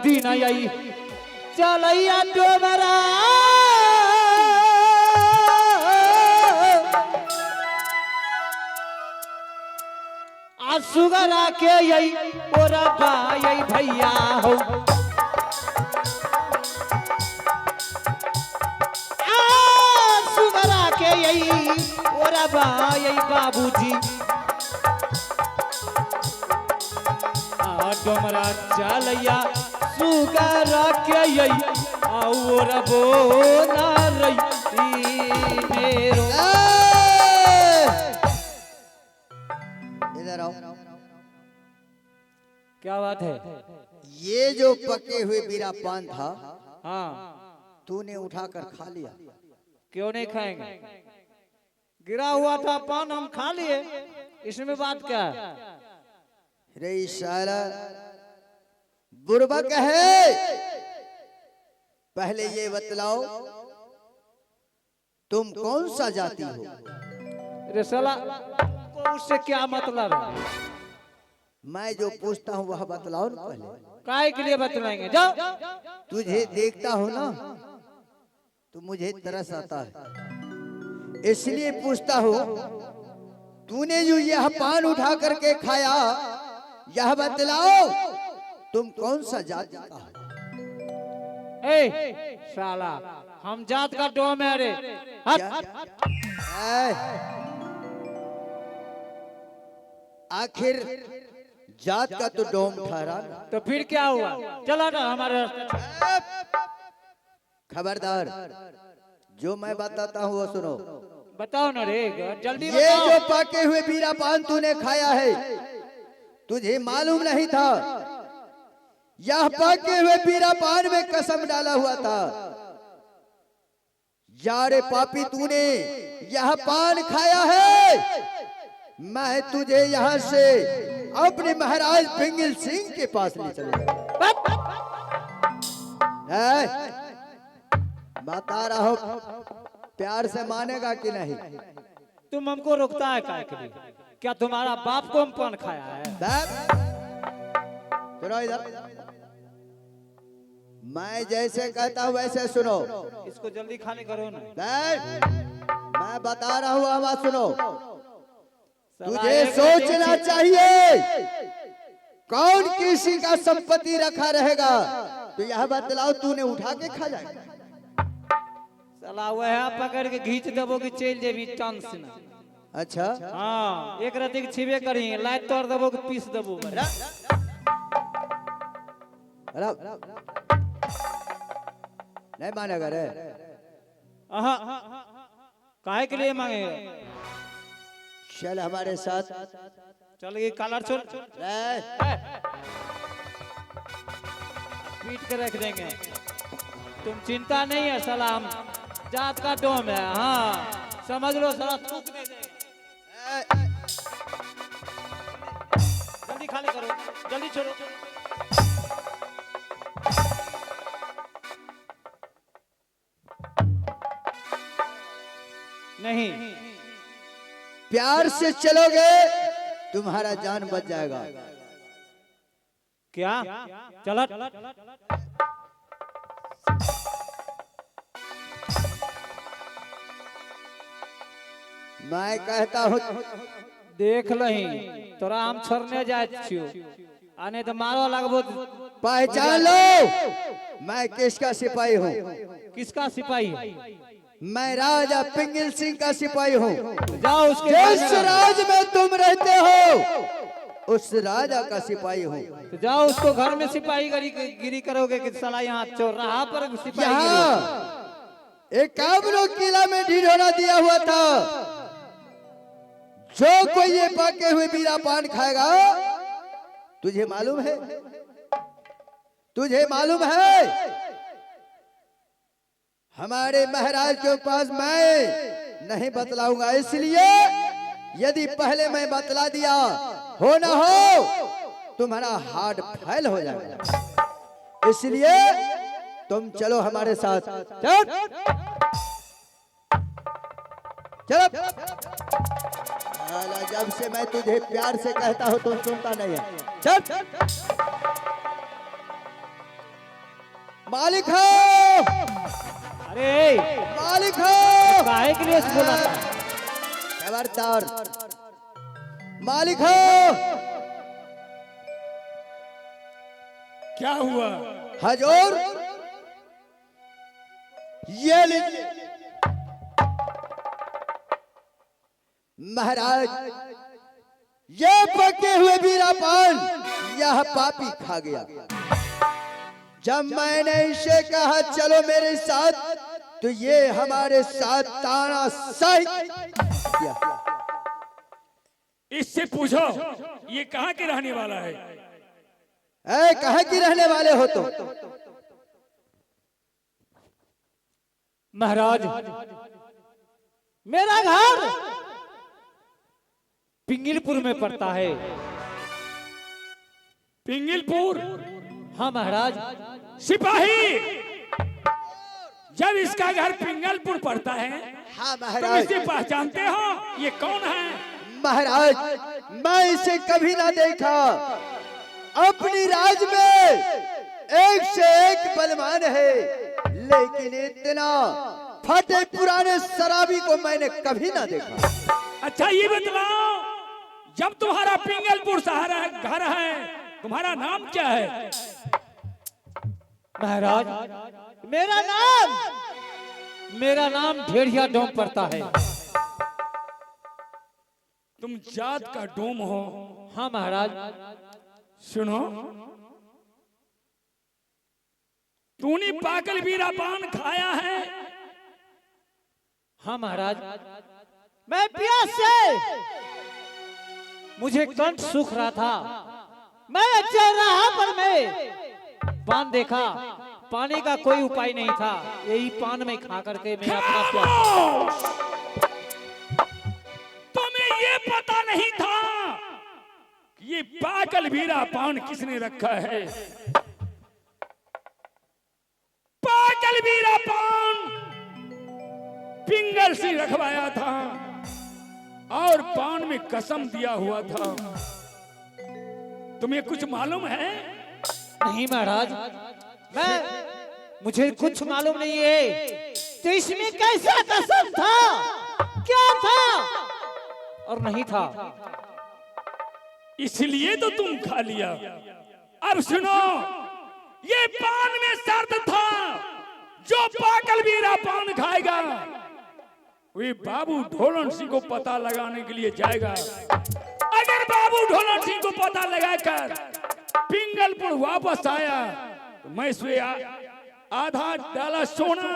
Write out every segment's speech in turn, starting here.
दिन आई चलैया डोबरा आ सुगरा के यही ओरा भाई भैया हो आ सुगरा के यही ओरा भाई बाबूजी आ डोमरा चलैया सुगरा के यही और बोना रही मेरो इधर आओ। क्या बात है? ये जो पके हुए बीरा पान था हाँ तूने उठाकर खा लिया। क्यों नहीं खाएंगे? गिरा हुआ था पान हम खा लिए, इसमें बात क्या है? रे साला बुर्बक है। पहले ये बतलाओ तुम कौन सा जाति हो? अरे साला को उससे क्या मतलब है? मैं जो पूछता हूँ वह बतलाओ ना पहले। काय के लिए बतलाएंगे? जाओ। तुझे देखता हूँ ना तो मुझे तरस आता है, इसलिए पूछता हूँ तूने जो यह पान उठा करके खाया यह बतलाओ तुम कौन सा जाति का हो? ए साला हम जात का डोम है रे। हट। ऐ, आखिर जात का तो डोम ठहरा ना। तो फिर क्या हुआ? चला ना हमारे रास्ते। खबरदार, जो मैं बताता हूँ वो सुनो। बताओ ना रे, जल्दी ये बताओ। जो पके हुए बीरा पान तूने खाया है तुझे मालूम नहीं था यह पके हुए बीरा पान में कसम डाला हुआ था। यारे पापी तूने यह पान खाया है, मैं तुझे यहाँ से अपने महाराज पिंगल सिंह के पास ले चलूंगा। बता रहा हूँ प्यार से मानेगा कि नहीं? तुम हमको रोकता है काय के लिए? क्या तुम्हारा बाप को हम पान खाया है? सुनो इधर, मैं जैसे कहता हूँ वैसे सुनो। इसको जल्दी खाली करो ना। मैं बता रहा हूँ आवाज सुनो। साला तुझे एक सोचना दिन- चाहिए कौन किसी का संपत्ति रखा रहेगा तो यह बतलाओ तूने उठा के खा जाएगा। साला वह पकड़ के खींच देबो कि चल जेबी टन से ना। अच्छा हाँ एक रात के छिबे करी लाइट तोड़ देबो कि पीस देबो। नहीं मानेगा रे? काहे के लिए मांगे? चल हमारे साथ। चल ये कलर छोड़ ए, पीट के रख देंगे। तुम चिंता नहीं है साला, हम जात का डोम है। हाँ समझ लो साला, थूक दे देंगे। जल्दी खाली करो, जल्दी छोड़ो। नहीं प्यार से चलोगे तुम्हारा जान बच जाएगा। क्या? चलो मैं कहता हूँ देख लही तोरा हम छोड़ने जाए छियो, आने तो मारो लगबो। पहचान लो मैं किसका सिपाही हूँ। किसका सिपाही है? मैं राजा पिंगल सिंह का सिपाही हूँ। जाओ उसके जिस राज में तुम रहते हो उस राजा का सिपाही हूँ। तो जाओ उसको घर में सिपाही गिरी करोगे कि साला यहाँ चौराहा पर सिपाही यहाँ एक काबरो किला में ढिढोरा दिया हुआ था, जो कोई ये पके हुए बीरा पान खाएगा तुझे मालूम है? तुझे मालूम है हमारे महाराज के पास मैं नहीं बतलाऊंगा, इसलिए यदि पहले मैं बतला दिया हो ना हो तुम्हारा हार्ट फेल हो जाएगा। इसलिए तुम चलो हमारे साथ। चलो चलो। जब से मैं तुझे प्यार से कहता हूं तुम सुनता नहीं है। चल मालिक हो, अरे मालिक हो, काहे के लिए बोला था? खबरदार, मालिक हो। क्या हुआ? हजूर, ये लीजिए। महाराज, ये पके हुए बीरा पान यह पापी खा गया। जब मैंने इसे कहा चलो मेरे साथ, तो ये हमारे साथ तानाशाही किया। इससे पूछो ये कहाँ के रहने वाला है? कहाँ की रहने वाले हो तुम? महाराज, मेरा घर पिंगलपुर में पड़ता है। पिंगलपुर? हाँ महाराज। सिपाही, जब इसका घर पिंगलपुर पड़ता है, हाँ तुम महाराज। इसे पहचानते हो? ये कौन है? महाराज, मैं इसे कभी ना देखा। अपनी राज में एक से एक बलवान है, लेकिन इतना फटे पुराने शराबी को मैंने कभी ना देखा। अच्छा ये बतलाओ, जब तुम्हारा पिंगलपुर सहारा घर है, तुम्हारा नाम क्या है? महाराज, मेरा नाम ढेरिया डोम पड़ता है। तुम जात का डोम हो? हाँ महाराज। सुनो, तूने पागल बीरा पान खाया है? हाँ महाराज। मैं प्यास से मुझे कंठ सूख रहा था, मैं चल रहा पर मैं पान देखा, पानी का कोई उपाय नहीं था, यही पान में खा करके मैं अपना प्यास। तुम्हें ये पता नहीं था कि ये पागल बीरा पान किसने रखा है? पागल बीरा पान पिंगल से रखवाया था और पान में कसम दिया हुआ था। तुम्हें कुछ मालूम है? नहीं महाराज, मुझे कुछ मालूम नहीं है। तो इसमें कैसा कसम था, क्या था और नहीं था, इसलिए तो तुम खा लिया। अब सुनो, ये पान में शर्त था, जो पागल बीरा पान खाएगा वे बाबू ढोलन सिंह को पता लगाने के लिए जाएगा। अगर बाबू ढोलन सिंह को पता लगाकर पिंगलपुर वापस आया तो मैं इसे आधा डाला सोना,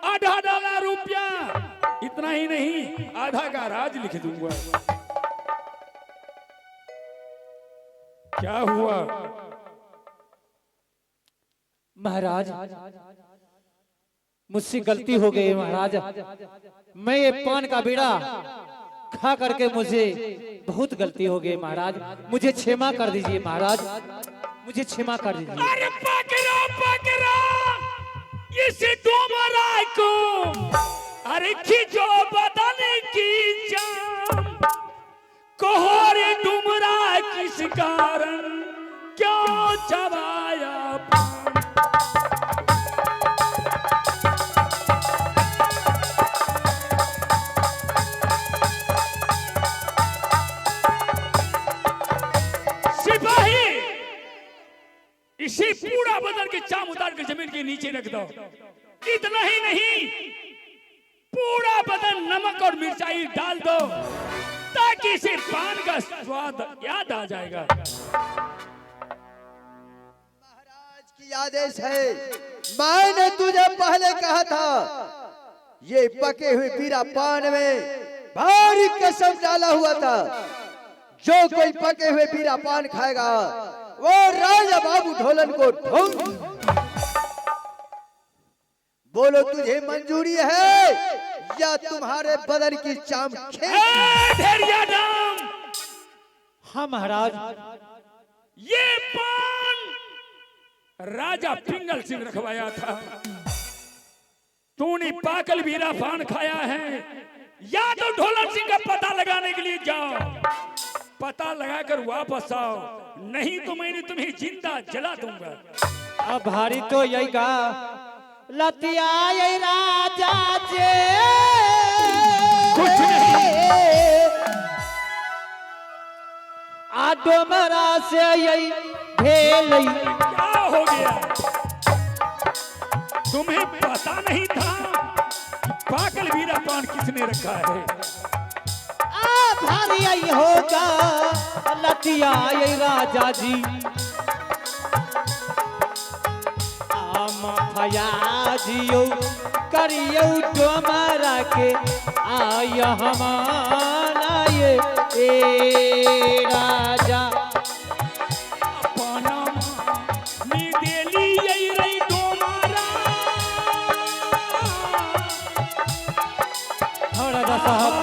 आधा डाला रुपया, इतना ही नहीं आधा का राज लिख दूंगा। क्या हुआ? महाराज मुझसे गलती हो गई महाराज। मैं ये पान का बीड़ा खा करके मुझे बहुत गलती हो गई महाराज, मुझे क्षमा कर दीजिए महाराज, मुझे क्षमा कर दीजिए। अरे पकड़ो इस डोमरा को, अरे खींचो बदन की जान, कोहरे डुमरा किस कारण क्यों चबाया? इसे पूरा बदन के चाम उतार के जमीन के नीचे रख दो। इतना ही नहीं, पूरा बदन नमक और मिर्चाई डाल दो ताकि इसे पान का स्वाद याद आ जाएगा। महाराज की आदेश है, मैंने तुझे पहले कहा था, ये पके हुए बीरा पान में भारी कसम डाला हुआ था, जो कोई पके हुए बीरा पान खाएगा वो राजा बाबू ढोलन को ढूंढ। बोलो तुझे मंजूरी है या तुम्हारे बदन की चाम ढेरिया नाम? हाँ महाराज। ये पान राजा पिंगल सिंह रखवाया था, तूने पागल बीरा पान खाया है। या तो ढोलन सिंह का पता लगाने के लिए जाओ, पता लगाकर वापस आओ, नहीं तो मैंने तुम्हें जिंदा जला दूंगा। अब भारी तो यही का लतिया ये राजा जे कुछ नहीं। आडो मरा से यही भेल क्या हो गया? तुम्हें पता नहीं था पागल वीरा पान किसने रखा है? आ भारी यही होगा लतिया ये राजा जी फयाजियो करियो डोमरा के आय हमारा ये ए राजा राजा साहब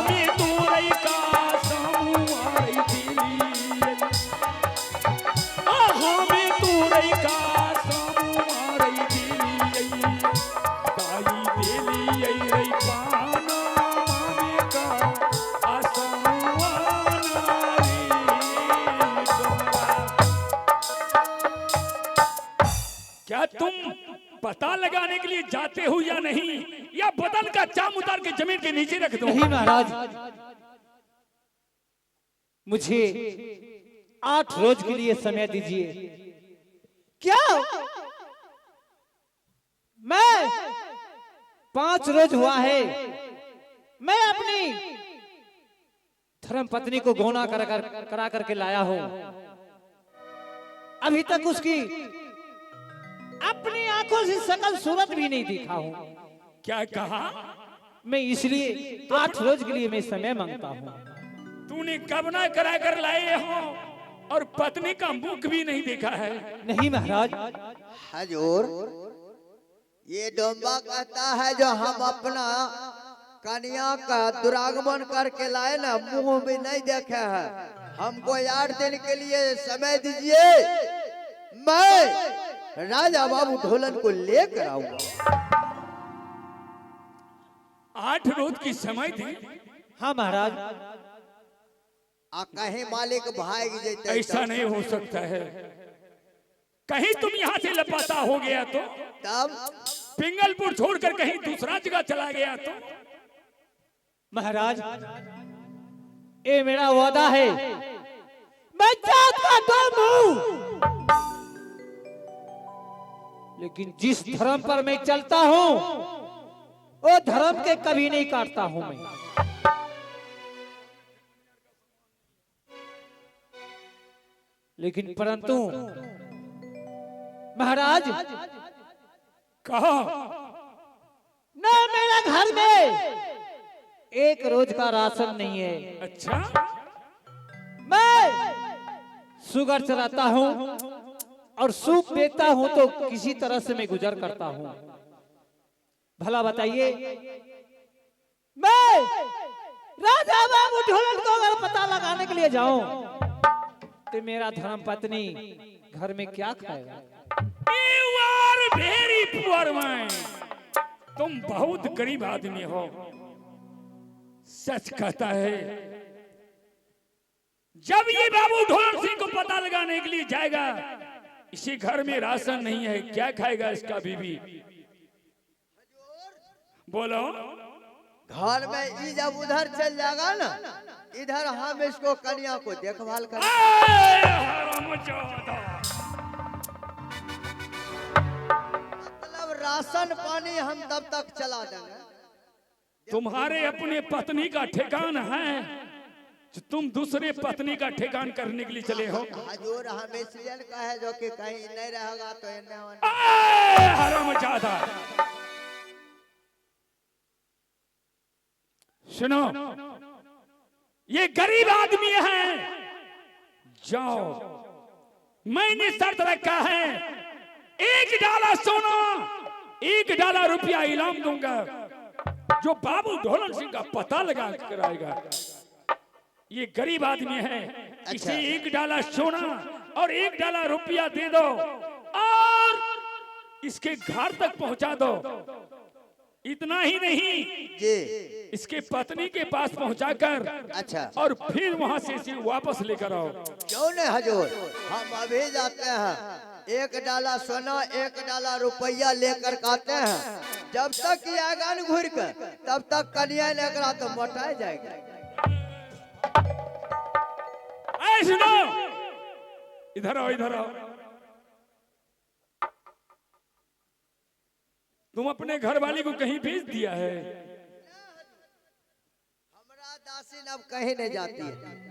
क्या तुम पता लगाने के लिए जाते हो या नहीं, या बदन का चाम उतार के जमीन के नीचे रख दो? नहीं महाराज, मुझे 8 रोज के लिए समय दीजिए। क्या मैं 5 रोज हुआ है मैं अपनी धर्म पत्नी को गौना करा करके लाया हूं, अभी तक उसकी अपनी आंखों से सकल सूरत भी नहीं देखा हूं। क्या कहा? मैं इसलिए 8 रोज के लिए मैं समय मांगता हूं। तूने गबना करा कर लाए हो और पत्नी का मुख भी नहीं देखा है? नहीं महाराज। हजूर, ये डोंबा कहता है जो हम अपना कन्या का दुरागमन करके लाए ना, मुंह भी नहीं देखे है। हमको 8 दिन के लिए समय दीजिए, मैं राजा बाबू ढोलन को लेकर आऊंगा। 8 रोज की समय थी? हाँ महाराज। कहीं मालिक भाग जैते? ऐसा नहीं हो सकता है। कहीं तुम यहाँ से लापता हो गया तो? तब पिंगलपुर छोड़कर कहीं दूसरा जगह चला गया तो? महाराज, ये मेरा वादा है, मैं जात का दम हूं, लेकिन जिस धर्म पर मैं चलता हूं वो धर्म के कभी नहीं काटता हूं मैं। लेकिन परंतु महाराज, कहा ना मेरा घर में 1 रोज का राशन नहीं है। अच्छा, मैं सुगर चलाता हूं और सूप बेचता हूं तो किसी तरह से मैं गुजर करता हूं। भला बताइए, मैं राजा बाबू ढोलन को अगर पता लगाने के लिए जाऊं तो मेरा धर्म पत्नी घर में क्या खाएगा? You are very poor man. तुम बहुत गरीब आदमी हो। सच कहता है, जब ये बाबू ढोलन सिंह को पता लगाने के लिए जाएगा, इसी घर में राशन नहीं है, क्या खाएगा इसका बीबी? बोलो। घर में ई जब उधर चल जाएगा ना, इधर हम इसको कन्या को देखभाल करें। मतलब राशन पानी हम तब तक चला देंगे। तुम्हारे अपने पत्नी का ठिकान है, तुम दूसरे पत्नी का ठिकान करने के लिए चले हो? हजूर, हम इसलिए कहे जो कि कहीं नहीं रहेगा तो हरामजादा। सुनो, ये गरीब आदमी है, जाओ, मैंने शर्त रखा है, 1 डाला सोना 1 डाला रुपया इनाम दूंगा जो बाबू ढोलन सिंह का पता लगा कर आएगा। ये गरीब आदमी है, इसे 1 डाला सोना और 1 डाला रुपया दे दो और इसके घर तक पहुंचा दो। इतना ही नहीं जी, इसके पत्नी के पास पहुंचाकर अच्छा, और फिर वहां से इसे वापस लेकर आओ। क्यों नहीं हजूर, हम अभी जाते हैं। एक डाला सोना एक डाला रुपया लेकर आते हैं, जब तक ये आगा न घूर कर तब तक कन्या लेकर तो मोटा जाएगा। सुनो, इधर आओ इधर आओ। तुम अपने घर वाली को कहीं भेज दिया है? हमारा दासीन अब कहीं नहीं जाती है।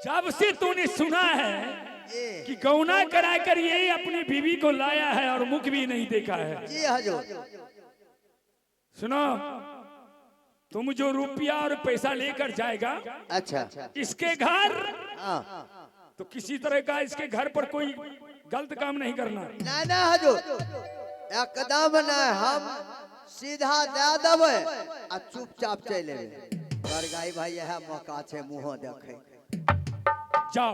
जब से तूने सुना है कि गौना कराकर ये अपनी बीवी को लाया है और मुख भी नहीं देखा है। जी हजूर। सुनो, तुम जो रुपया और पैसा लेकर जाएगा अच्छा इसके घर, हाँ। तो किसी तरह का इसके घर पर कोई गलत काम नहीं करना। ना ना हजूर, एकदम ना, हम सीधा दे देवे आ चुपचाप चले बरगाई भाई यह मौका छे मुंह देखे। जाओ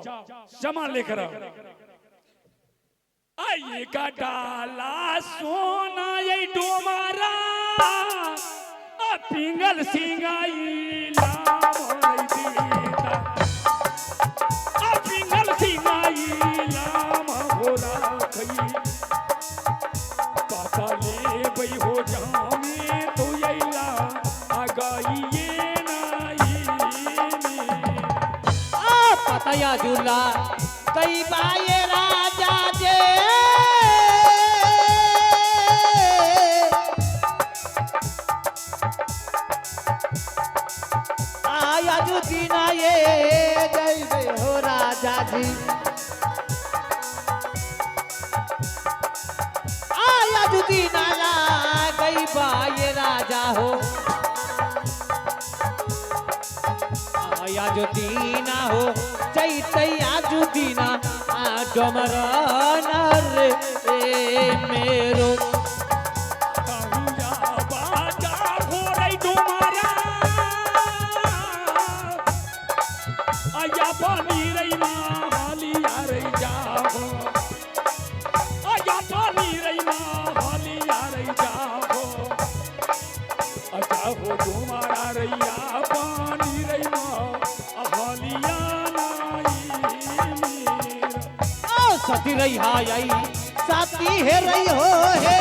सामान लेकर आओ। आइए का डाला सोना ये डोमारा पिंगल सिंगाई लाम दीदा, पिंगल सिंगाई लाम भोला खई पाता ले बई हो जामे तो यैला आगाइए नाई पतया झूला कई बाये राजा जे आया जो दीना ये जय हो राजा जी, आया जो दीना ला कई बाये राजा हो, आया जो दीना हो चैतया जो दीना डमरनर ए मेरो बाजा हो रही डोमारा आया पानी रही माली आ रही जाओ, आया पानी रही माली आ रही जाओ, आजा हो डोमारा रैया पानी रही मालिया सती रही हाई साथी है रही हो है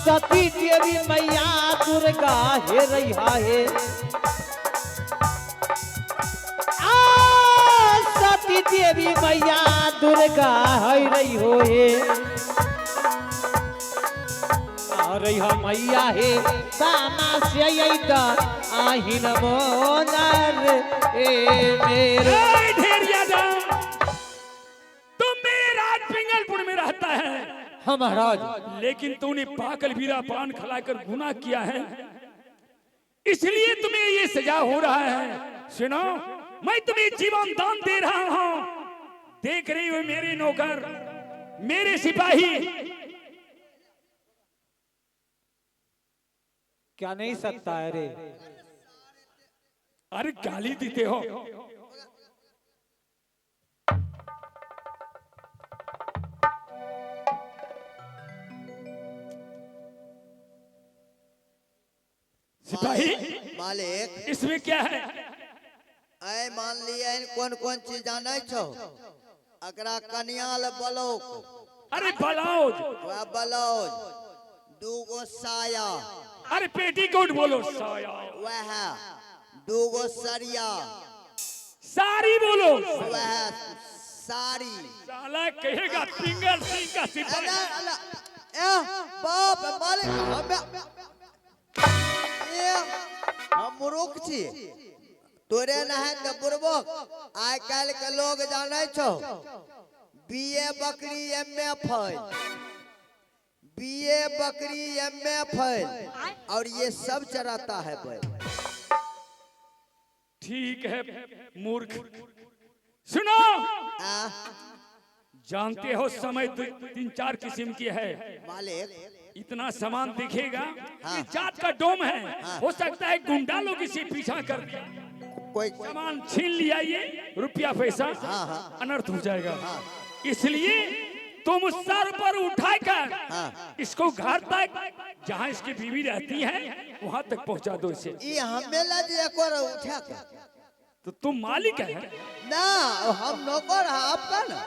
सती देवी मैया दुर्गा है रही है, सती देवी मैया दुर्गा है रही हो है, रही मैया है सामा से आहिन मोनर ए मेरो। तुम मेरे राज पिंगलपुर में रहता है। हाँ महाराज। लेकिन तूने पाकल बीरा पान खिलाकर गुनाह किया है, इसलिए तुम्हें ये सजा हो रहा है। सुनो, मैं तुम्हें जीवन दान दे रहा हूँ। देख रही हो मेरे नौकर, मेरे सिपाही, क्या नहीं सकता है रे? अरे गाली देते हो। सिपाही मालिक, इसमें क्या है? ऐ मान लिया कौन कौन चीज जाने छो? अकरा कन्याल बलोक, अरे ब्लाउज, वह ब्लाउज, दूगो साया, अरे पेटीकोट बोलो, साया, वह दूगो सरिया, साड़ी बोलो, वह साड़ी। साला कहेगा पिंगल सिंह का सिपाही। बाप मालिक, हम मूर्ख छी, तोरे न है तो बुरबक। आइ काल के लोग जाने छो बीए बकरी एमए फैल, बीए बकरी एमए फैल, और ये सब चराता है बैल। ठीक है मूर्ख। सुनो, जानते हो समय तीन चार किस्म की है मालिक। इतना सामान दिखेगा, हाँ। ये जात का डोम है, हाँ। हो सकता है गुंडा लोग इसे पीछा कर दिया, कोई सामान छीन लिया, ये रुपया पैसा हाँ, हाँ। अनर्थ हो जाएगा। हाँ। इसलिए तुम सर पर उठाकर हाँ। इसको घर तक जहाँ इसकी बीवी रहती है वहाँ तक पहुँचा दो इसे। ये हमें ला जे एक और उठा के तो तुम मालिक है ना, हम नौकर है आपका ना।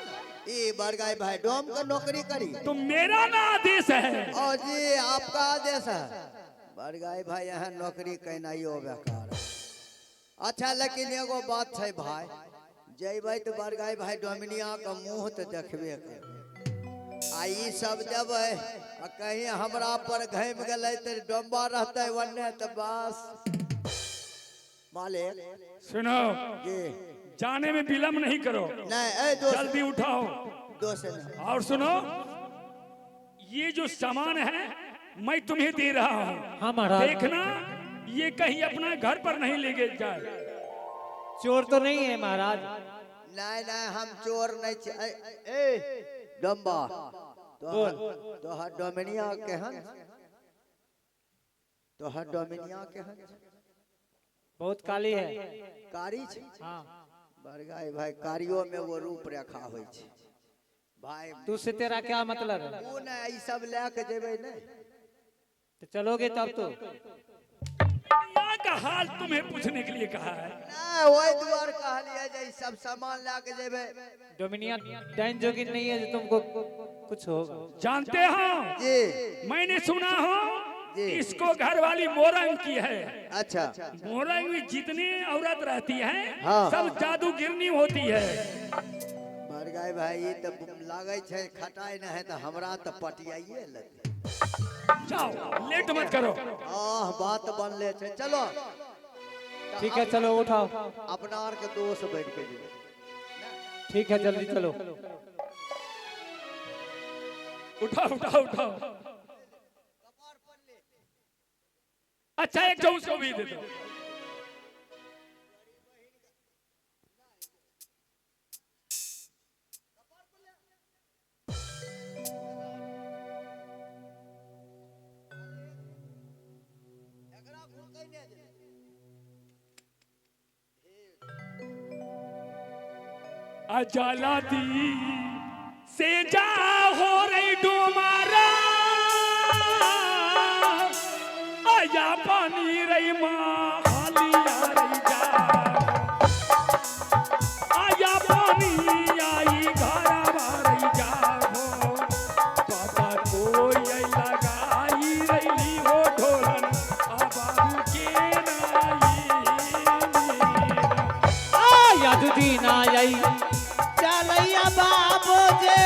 ये बड़गाई भाई डोम का नौकरी करी तो मेरा ना आदेश है। और जी आपका आदेश है। बड़गाई भाई यहाँ नौकरी कहना ही हो बेकार। अच्छा लेकिन एगो बात है भाई, जय भाई तो बड़गाई भाई डोमिनिया का मुंह तो देखबे कर। आई सब जब कहीं हमरा पर घम गए तो डोंबा रहते वन्ने तो बस मालिक। सुनो, जी जाने में विलम्ब नहीं करो, नहीं ए दोस्त जल्दी उठाओ। दोस्त नहीं। और सुनो, ये जो सामान है मैं तुम्हें दे रहा हूँ, हाँ महाराज। देखना ये कहीं अपना घर पर नहीं लेके जाए। चोर तो नहीं है महाराज? नहीं नहीं हम चोर नहीं ए डम्बा तो हर डोमिनिया के हन, तो हर डोमिनिया के हन बहुत काली है। कारी छे। हाँ। बड़गाई भाई कारियो में वो रूप रेखा होई छे भाई। तू से तेरा क्या मतलब है? वो ना ई सब लेके जेबे नहीं तो चलोगे तब तो। यहाँ का हाल तुम्हें पूछने के लिए कहा है। ना वही द्वार कह लिया जे सब सामान लेके जेबे। डोमिनिया डाइन जोगिन नहीं है जो तुमको कुछ होगा। जानते हो, जी मैंने सुना हो जी। इसको घर वाली मोरंग की है। अच्छा मोरंग में जितनी औरत रहती है हाँ। सब जादूगिरनी होती है। बड़गाई भाई ये तो लागे छे खटाई न है तो हमरा तो पटियाइए लगे। जाओ लेट मत करो। आह बात बनले छे चलो। ठीक है चलो उठाओ। अपना आर के दोस्त बैठ के जी। ठीक है जल्दी चलो। उठाओ उठाओ उठाओ। अच्छा एक जो उसको भी दे दो। अजालाती से जा हो रही डोमारा, आया पानी रही माँ हाली आ रही जा, आया पानी आई घरा रही जा हो, पापा कोई लगाई रही हो ढोलन आबारू के नाई याद दिन आई चलैया बाबू जे